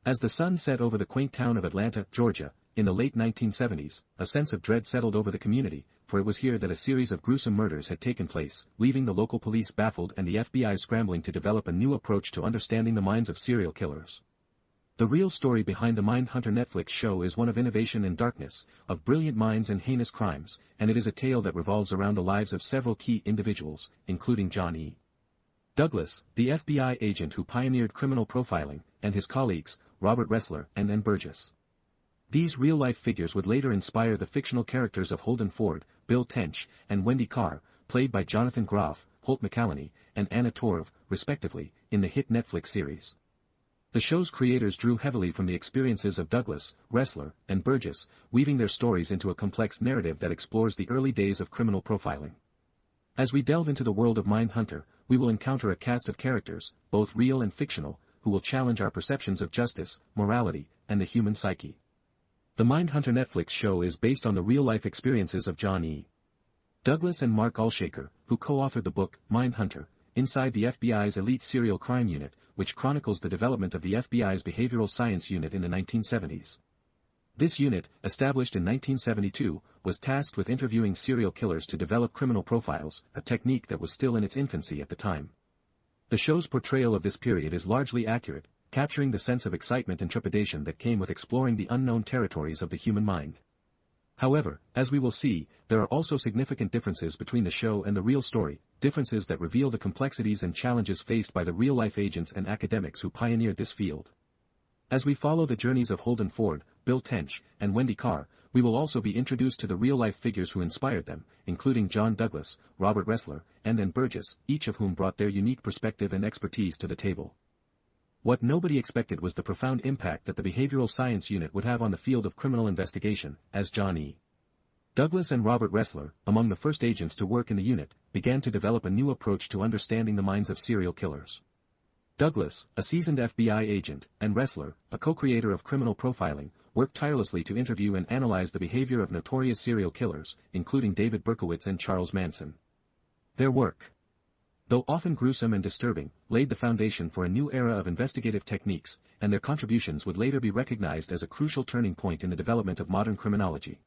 As the sun set over the quaint town of Atlanta, Georgia, in the late 1970s, a sense of dread settled over the community, for it was here that a series of gruesome murders had taken place, leaving the local police baffled and the FBI scrambling to develop a new approach to understanding the minds of serial killers. The real story behind the Mindhunter Netflix show is one of innovation and darkness, of brilliant minds and heinous crimes, and it is a tale that revolves around the lives of several key individuals, including John E. Douglas, the FBI agent who pioneered criminal profiling, and his colleagues, Robert Ressler and N. Burgess. These real-life figures would later inspire the fictional characters of Holden Ford, Bill Tench, and Wendy Carr, played by Jonathan Groff, Holt McCallany, and Anna Torv, respectively, in the hit Netflix series. The show's creators drew heavily from the experiences of Douglas, Ressler, and Burgess, weaving their stories into a complex narrative that explores the early days of criminal profiling. As we delve into the world of Mindhunter, we will encounter a cast of characters, both real and fictional, who will challenge our perceptions of justice, morality, and the human psyche. The Mindhunter Netflix show is based on the real-life experiences of John E. Douglas and Mark Alshaker, who co-authored the book, Mindhunter, Inside the FBI's Elite Serial Crime Unit, which chronicles the development of the FBI's Behavioral Science Unit in the 1970s. This unit, established in 1972, was tasked with interviewing serial killers to develop criminal profiles, a technique that was still in its infancy at the time. The show's portrayal of this period is largely accurate, capturing the sense of excitement and trepidation that came with exploring the unknown territories of the human mind. However, as we will see, there are also significant differences between the show and the real story, differences that reveal the complexities and challenges faced by the real-life agents and academics who pioneered this field. As we follow the journeys of Holden Ford, Bill Tench, and Wendy Carr, we will also be introduced to the real-life figures who inspired them, including John Douglas, Robert Ressler, and N. Burgess, each of whom brought their unique perspective and expertise to the table. What nobody expected was the profound impact that the Behavioral Science Unit would have on the field of criminal investigation, as John E. Douglas and Robert Ressler, among the first agents to work in the unit, began to develop a new approach to understanding the minds of serial killers. Douglas, a seasoned FBI agent, and Ressler, a co-creator of criminal profiling, worked tirelessly to interview and analyze the behavior of notorious serial killers, including David Berkowitz and Charles Manson. Their work, though often gruesome and disturbing, laid the foundation for a new era of investigative techniques, and their contributions would later be recognized as a crucial turning point in the development of modern criminology.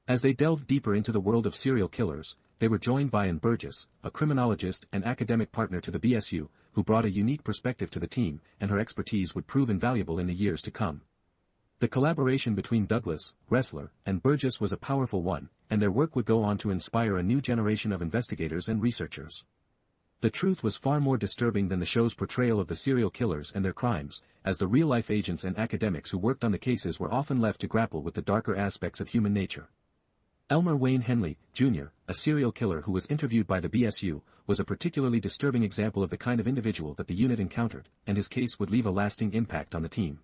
As they delved deeper into the world of serial killers, they were joined by Ann Burgess, a criminologist and academic partner to the BSU, who brought a unique perspective to the team, and her expertise would prove invaluable in the years to come. The collaboration between Douglas, Ressler, and Burgess was a powerful one, and their work would go on to inspire a new generation of investigators and researchers. The truth was far more disturbing than the show's portrayal of the serial killers and their crimes, as the real-life agents and academics who worked on the cases were often left to grapple with the darker aspects of human nature. Elmer Wayne Henley, Jr., a serial killer who was interviewed by the BSU, was a particularly disturbing example of the kind of individual that the unit encountered, and his case would leave a lasting impact on the team.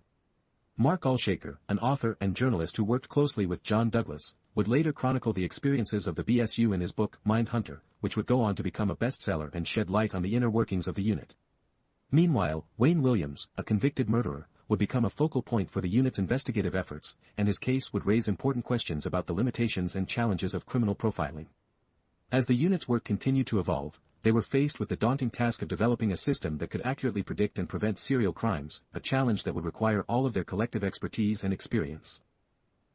Mark Alshaker, an author and journalist who worked closely with John Douglas, would later chronicle the experiences of the BSU in his book, Mindhunter, which would go on to become a bestseller and shed light on the inner workings of the unit. Meanwhile, Wayne Williams, a convicted murderer, would become a focal point for the unit's investigative efforts, and his case would raise important questions about the limitations and challenges of criminal profiling. As the unit's work continued to evolve, they were faced with the daunting task of developing a system that could accurately predict and prevent serial crimes, a challenge that would require all of their collective expertise and experience.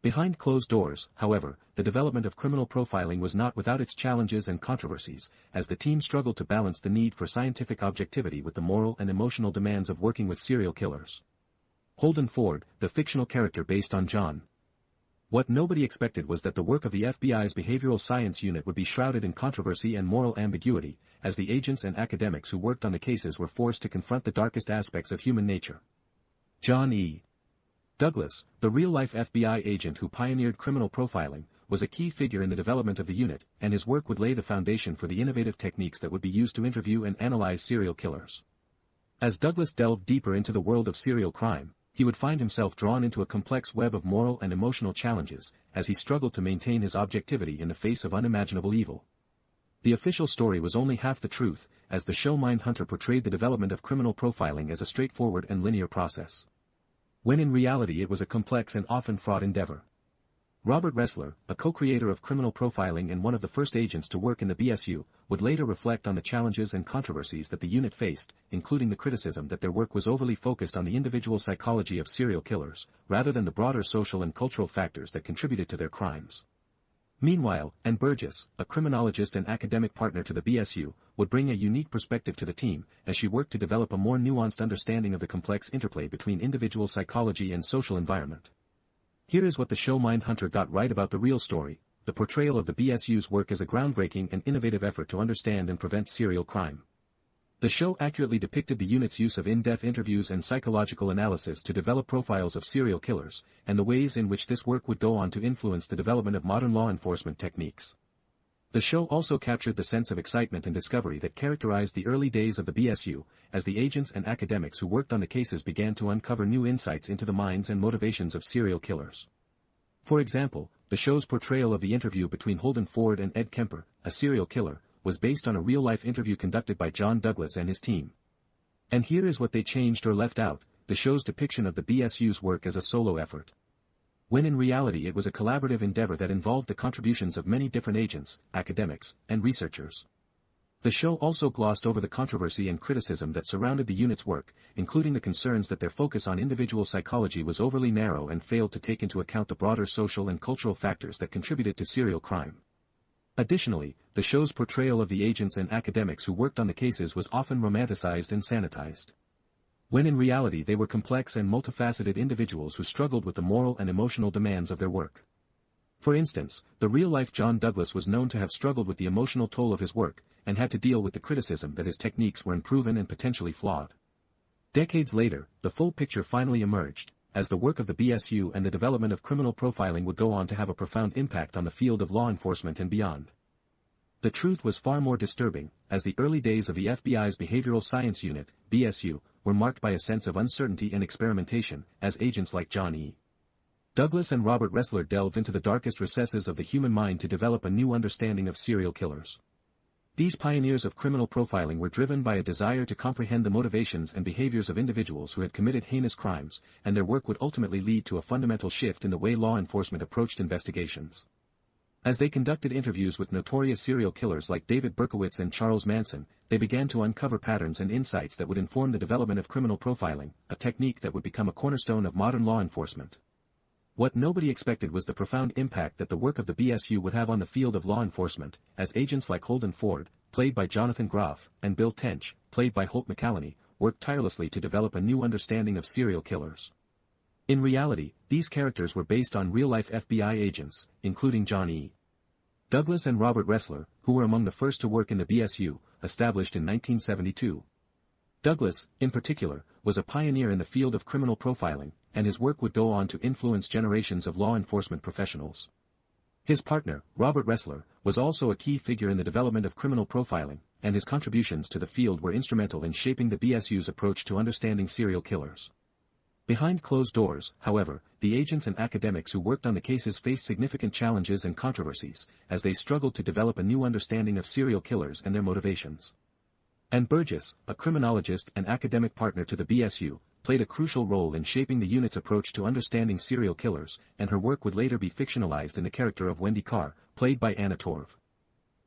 Behind closed doors, however, the development of criminal profiling was not without its challenges and controversies, as the team struggled to balance the need for scientific objectivity with the moral and emotional demands of working with serial killers. Holden Ford, the fictional character based on John. What nobody expected was that the work of the FBI's Behavioral Science Unit would be shrouded in controversy and moral ambiguity, as the agents and academics who worked on the cases were forced to confront the darkest aspects of human nature. John E. Douglas, the real-life FBI agent who pioneered criminal profiling, was a key figure in the development of the unit, and his work would lay the foundation for the innovative techniques that would be used to interview and analyze serial killers. As Douglas delved deeper into the world of serial crime, he would find himself drawn into a complex web of moral and emotional challenges, as he struggled to maintain his objectivity in the face of unimaginable evil. The official story was only half the truth, as the show Mindhunter portrayed the development of criminal profiling as a straightforward and linear process, when in reality it was a complex and often fraught endeavor. Robert Ressler, a co-creator of criminal profiling and one of the first agents to work in the BSU, would later reflect on the challenges and controversies that the unit faced, including the criticism that their work was overly focused on the individual psychology of serial killers, rather than the broader social and cultural factors that contributed to their crimes. Meanwhile, Ann Burgess, a criminologist and academic partner to the BSU, would bring a unique perspective to the team, as she worked to develop a more nuanced understanding of the complex interplay between individual psychology and social environment. Here is what the show Mindhunter got right about the real story: the portrayal of the BSU's work as a groundbreaking and innovative effort to understand and prevent serial crime. The show accurately depicted the unit's use of in-depth interviews and psychological analysis to develop profiles of serial killers, and the ways in which this work would go on to influence the development of modern law enforcement techniques. The show also captured the sense of excitement and discovery that characterized the early days of the BSU, as the agents and academics who worked on the cases began to uncover new insights into the minds and motivations of serial killers. For example, the show's portrayal of the interview between Holden Ford and Ed Kemper, a serial killer, was based on a real-life interview conducted by John Douglas and his team. And here is what they changed or left out: the show's depiction of the BSU's work as a solo effort. When in reality it was a collaborative endeavor that involved the contributions of many different agents, academics, and researchers. The show also glossed over the controversy and criticism that surrounded the unit's work, including the concerns that their focus on individual psychology was overly narrow and failed to take into account the broader social and cultural factors that contributed to serial crime. Additionally, the show's portrayal of the agents and academics who worked on the cases was often romanticized and sanitized. When in reality they were complex and multifaceted individuals who struggled with the moral and emotional demands of their work. For instance, the real-life John Douglas was known to have struggled with the emotional toll of his work, and had to deal with the criticism that his techniques were unproven and potentially flawed. Decades later, the full picture finally emerged, as the work of the BSU and the development of criminal profiling would go on to have a profound impact on the field of law enforcement and beyond. The truth was far more disturbing, as the early days of the FBI's Behavioral Science Unit, BSU, were marked by a sense of uncertainty and experimentation, as agents like John E. Douglas and Robert Ressler delved into the darkest recesses of the human mind to develop a new understanding of serial killers. These pioneers of criminal profiling were driven by a desire to comprehend the motivations and behaviors of individuals who had committed heinous crimes, and their work would ultimately lead to a fundamental shift in the way law enforcement approached investigations. As they conducted interviews with notorious serial killers like David Berkowitz and Charles Manson, they began to uncover patterns and insights that would inform the development of criminal profiling, a technique that would become a cornerstone of modern law enforcement. What nobody expected was the profound impact that the work of the BSU would have on the field of law enforcement, as agents like Holden Ford, played by Jonathan Groff, and Bill Tench, played by Holt McCallany, worked tirelessly to develop a new understanding of serial killers. In reality, these characters were based on real-life FBI agents, including John E. Douglas and Robert Ressler, who were among the first to work in the BSU, established in 1972. Douglas, in particular, was a pioneer in the field of criminal profiling, and his work would go on to influence generations of law enforcement professionals. His partner, Robert Ressler, was also a key figure in the development of criminal profiling, and his contributions to the field were instrumental in shaping the BSU's approach to understanding serial killers. Behind closed doors, however, the agents and academics who worked on the cases faced significant challenges and controversies, as they struggled to develop a new understanding of serial killers and their motivations. Ann Burgess, a criminologist and academic partner to the BSU, played a crucial role in shaping the unit's approach to understanding serial killers, and her work would later be fictionalized in the character of Wendy Carr, played by Anna Torv.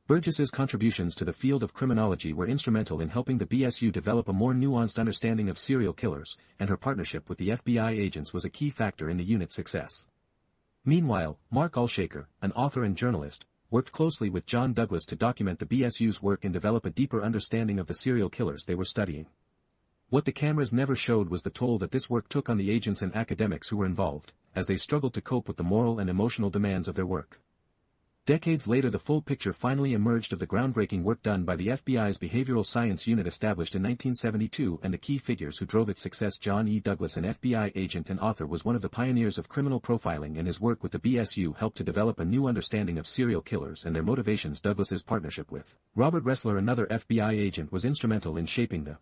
Burgess's contributions to the field of criminology were instrumental in helping the BSU develop a more nuanced understanding of serial killers, and her partnership with the FBI agents was a key factor in the unit's success. Meanwhile, Mark Alshaker, an author and journalist, worked closely with John Douglas to document the BSU's work and develop a deeper understanding of the serial killers they were studying. What the cameras never showed was the toll that this work took on the agents and academics who were involved, as they struggled to cope with the moral and emotional demands of their work. Decades later, the full picture finally emerged of the groundbreaking work done by the FBI's Behavioral Science Unit, established in 1972, and the key figures who drove its success. John E. Douglas, an FBI agent and author, was one of the pioneers of criminal profiling, and his work with the BSU helped to develop a new understanding of serial killers and their motivations. Douglas's partnership with Robert Ressler, another FBI agent, was instrumental in shaping the